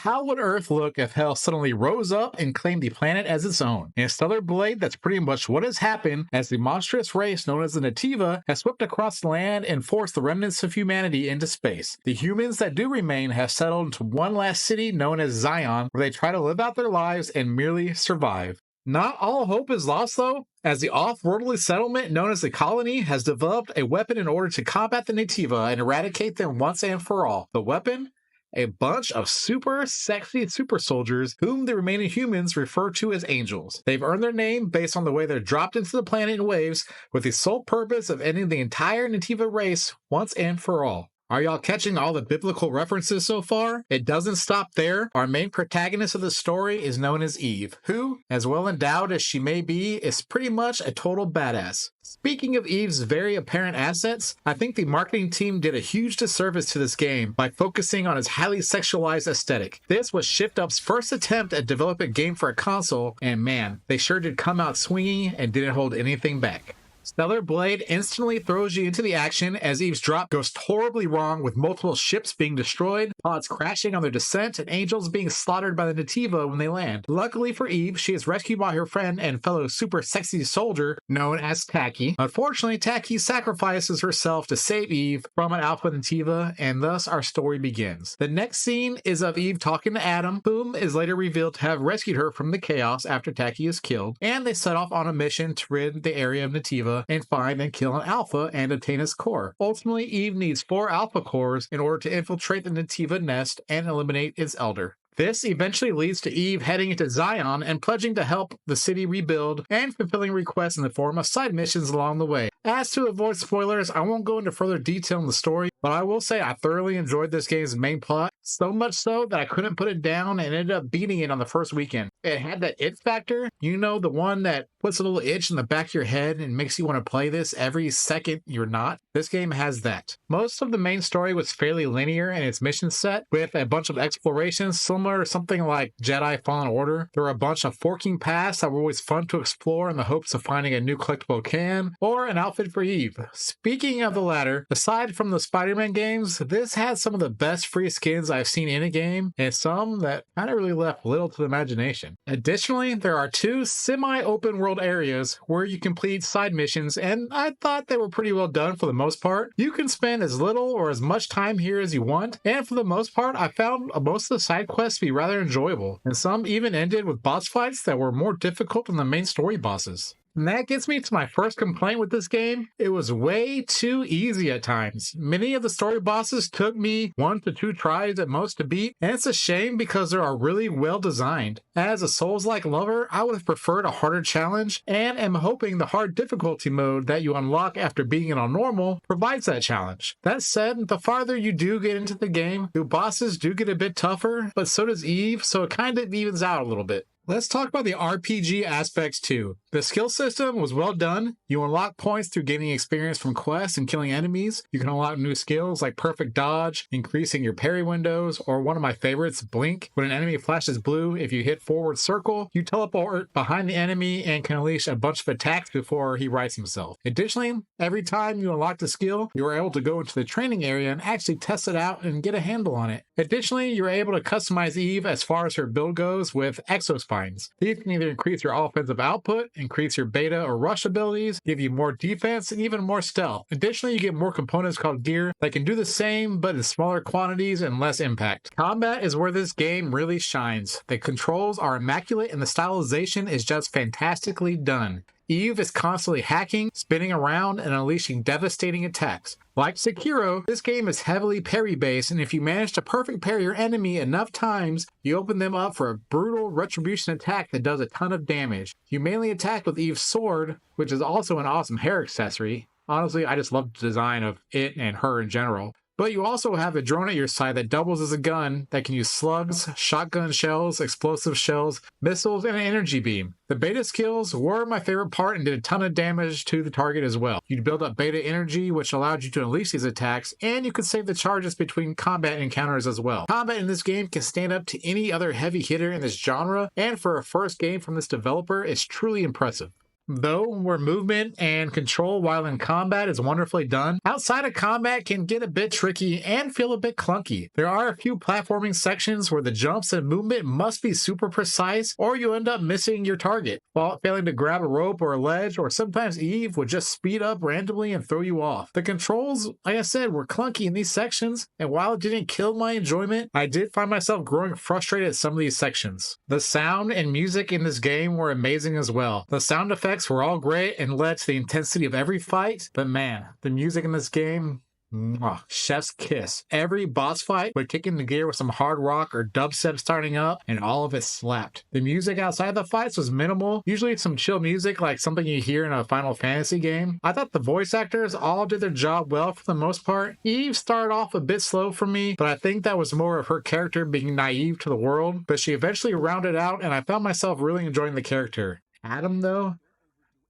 How would Earth look if Hell suddenly rose up and claimed the planet as its own? In Stellar Blade, that's pretty much what has happened, as the monstrous race known as the Nativa has swept across the land and forced the remnants of humanity into space. The humans that do remain have settled into one last city known as Zion, where they try to live out their lives and merely survive. Not all hope is lost, though, as the off-worldly settlement known as the Colony has developed a weapon in order to combat the Nativa and eradicate them once and for all. The weapon? A bunch of super sexy super soldiers whom the remaining humans refer to as angels. They've earned their name based on the way they're dropped into the planet in waves with the sole purpose of ending the entire Nativa race once and for all. Are y'all catching all the biblical references so far? It doesn't stop there. Our main protagonist of the story is known as Eve, who, as well endowed as she may be, is pretty much a total badass. Speaking of Eve's very apparent assets, I think the marketing team did a huge disservice to this game by focusing on its highly sexualized aesthetic. This was Shift Up's first attempt at developing a game for a console, and man, they sure did come out swinging and didn't hold anything back. Stellar Blade instantly throws you into the action as Eve's drop goes horribly wrong with multiple ships being destroyed, pods crashing on their descent, and angels being slaughtered by the Nativa when they land. Luckily for Eve, she is rescued by her friend and fellow super sexy soldier known as Tacky. Unfortunately, Tacky sacrifices herself to save Eve from an alpha Nativa, and thus our story begins. The next scene is of Eve talking to Adam, whom is later revealed to have rescued her from the chaos after Tacky is killed, and they set off on a mission to rid the area of Nativa and find and kill an alpha and obtain its core. Ultimately, Eve needs 4 alpha cores in order to infiltrate the Nativa nest and eliminate its elder. This eventually leads to Eve heading into Zion and pledging to help the city rebuild and fulfilling requests in the form of side missions along the way. As to avoid spoilers, I won't go into further detail in the story, but I will say I thoroughly enjoyed this game's main plot, so much so that I couldn't put it down and ended up beating it on the first weekend. It had that it factor, you know, the one that puts a little itch in the back of your head and makes you want to play this every second you're not. This game has that. Most of the main story was fairly linear in its mission set, with a bunch of explorations similar to something like Jedi Fallen Order. There were a bunch of forking paths that were always fun to explore in the hopes of finding a new collectible can or an outfit for Eve. Speaking of the latter, aside from the Spider-Man games, this has some of the best free skins I've seen in a game, and some that kind of really left little to the imagination. Additionally, there are 2 semi-open world areas where you complete side missions, and I thought they were pretty well done for the most part. You can spend as little or as much time here as you want, and for the most part, I found most of the side quests to be rather enjoyable, and some even ended with boss fights that were more difficult than the main story bosses. And that gets me to my first complaint with this game. It was way too easy at times. Many of the story bosses took me 1 to 2 tries at most to beat, and it's a shame because they are really well designed. As a Souls-like lover, I would have preferred a harder challenge, and am hoping the hard difficulty mode that you unlock after beating it on normal provides that challenge. That said, the farther you do get into the game, the bosses do get a bit tougher, but so does Eve, so it kind of evens out a little bit. Let's talk about the RPG aspects too. The skill system was well done. You unlock points through gaining experience from quests and killing enemies. You can unlock new skills like perfect dodge, increasing your parry windows, or one of my favorites, blink. When an enemy flashes blue, if you hit forward circle, you teleport behind the enemy and can unleash a bunch of attacks before he rights himself. Additionally, every time you unlock the skill, you are able to go into the training area and actually test it out and get a handle on it. Additionally, you're able to customize Eve as far as her build goes with exospines. These can either increase your offensive output, increase your beta or rush abilities, give you more defense, and even more stealth. Additionally, you get more components called gear that can do the same, but in smaller quantities and less impact. Combat is where this game really shines. The controls are immaculate and the stylization is just fantastically done. Eve is constantly hacking, spinning around, and unleashing devastating attacks. Like Sekiro, this game is heavily parry-based, and if you manage to perfect parry your enemy enough times, you open them up for a brutal retribution attack that does a ton of damage. You mainly attack with Eve's sword, which is also an awesome hair accessory. Honestly, I just love the design of it and her in general. But you also have a drone at your side that doubles as a gun that can use slugs, shotgun shells, explosive shells, missiles, and an energy beam. The beta skills were my favorite part and did a ton of damage to the target as well. You'd build up beta energy, which allowed you to unleash these attacks, and you could save the charges between combat encounters as well. Combat in this game can stand up to any other heavy hitter in this genre, and for a first game from this developer, it's truly impressive. though, where movement and control while in combat is wonderfully done, outside of combat can get a bit tricky and feel a bit clunky. There are a few platforming sections where the jumps and movement must be super precise, or you end up missing your target, while failing to grab a rope or a ledge, or sometimes Eve would just speed up randomly and throw you off. The controls, like I said, were clunky in these sections, and while it didn't kill my enjoyment, I did find myself growing frustrated at some of these sections. The sound and music in this game were amazing as well. The sound effects were all great and led to the intensity of every fight, but man, the music in this game, mwah, chef's kiss. Every boss fight would kick into gear with some hard rock or dubstep starting up, and all of it slapped. The music outside the fights was minimal, usually some chill music like something you hear in a Final Fantasy game. I thought the voice actors all did their job well for the most part. Eve started off a bit slow for me, but I think that was more of her character being naive to the world, but she eventually rounded out, and I found myself really enjoying the character. Adam, though?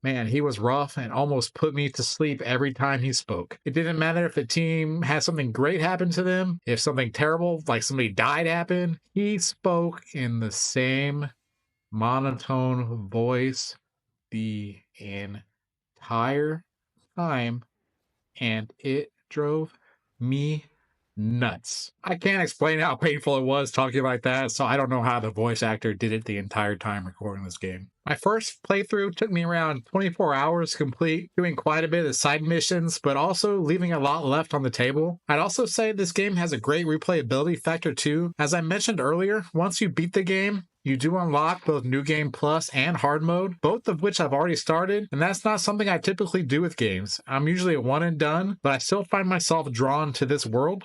Man, he was rough and almost put me to sleep every time he spoke. It didn't matter if the team had something great happen to them, if something terrible, like somebody died, happened. He spoke in the same monotone voice the entire time, and it drove me nuts. I can't explain how painful it was talking like that, so I don't know how the voice actor did it the entire time recording this game. My first playthrough took me around 24 hours to complete, doing quite a bit of side missions, but also leaving a lot left on the table. I'd also say this game has a great replayability factor too. As I mentioned earlier, once you beat the game, you do unlock both New Game Plus and Hard Mode, both of which I've already started, and that's not something I typically do with games. I'm usually a one and done, but I still find myself drawn to this world.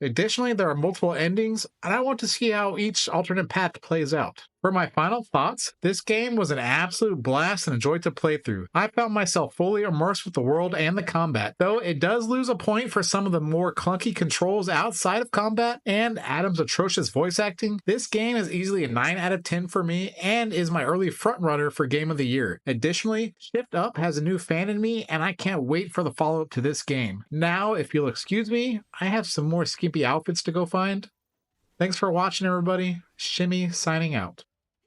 Additionally, there are multiple endings, and I want to see how each alternate path plays out. For my final thoughts, this game was an absolute blast and a joy to play through. I found myself fully immersed with the world and the combat, though it does lose a point for some of the more clunky controls outside of combat and Adam's atrocious voice acting. This game is easily a 9 out of 10 for me and is my early frontrunner for Game of the Year. Additionally, Shift Up has a new fan in me, and I can't wait for the follow-up to this game. Now, if you'll excuse me, I have some more skimpy outfits to go find. Thanks for watching, everybody. Shimmy signing out.